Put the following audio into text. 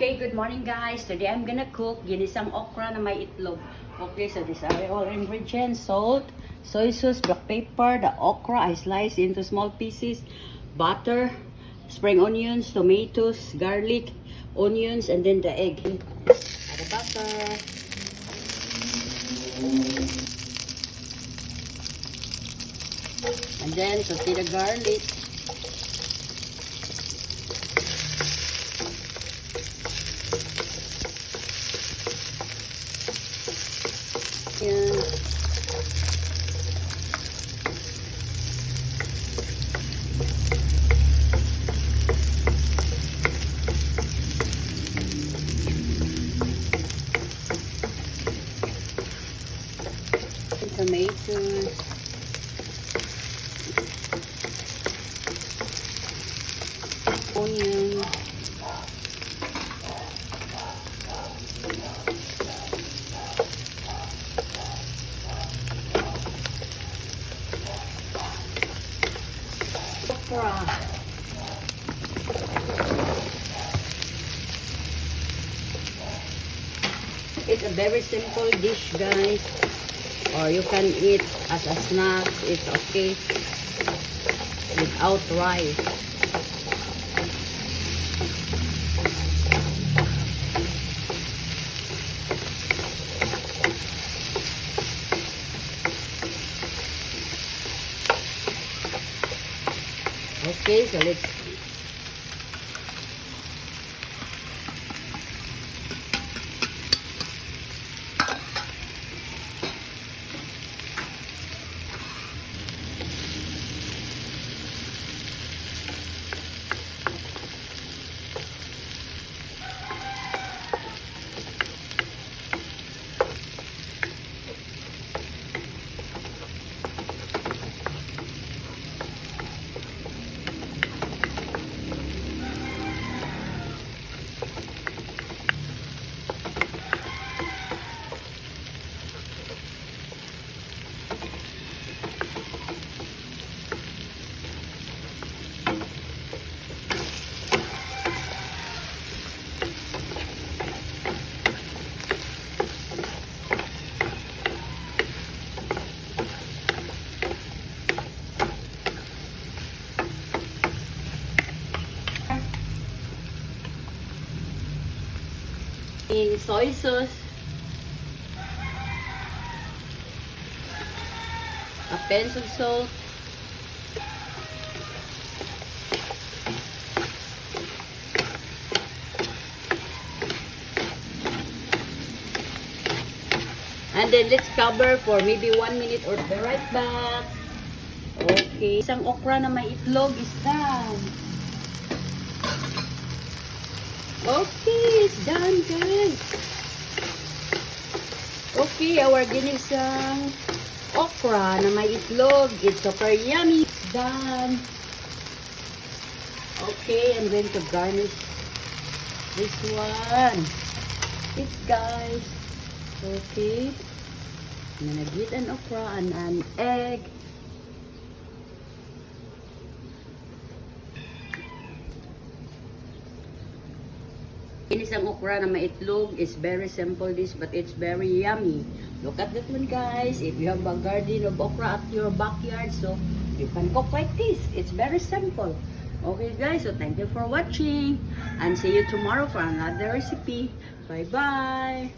Okay, good morning guys. Today I'm gonna cook ginisang okra na may itlog. Okay, so these are all ingredients: salt, soy sauce, black pepper, the okra I sliced into small pieces, butter, spring onions, tomatoes, garlic, onions, and then the egg. The butter. And then saute the garlic. Yan. Tomatoes. Onion. Okra. It's a very simple dish, guys. Or you can eat as a snack. It's okay without rice. Okay, so let's in soy sauce, a pinch of salt, and then let's cover for maybe 1 minute or be right back. Okay, isang okra na may itlog is done. Okay, it's done, guys. Okay, our ginisang okra na may itlog. It's super yummy. It's done. Okay, I'm going to garnish this one. It's guys. Okay. I'm gonna get an okra and an egg. Ginisang okra na may itlog is very simple dish, but it's very yummy. Look at that one, guys. If you have a garden of okra at your backyard, so you can cook like this. It's very simple. Okay, guys, so thank you for watching, and see you tomorrow for another recipe. Bye bye.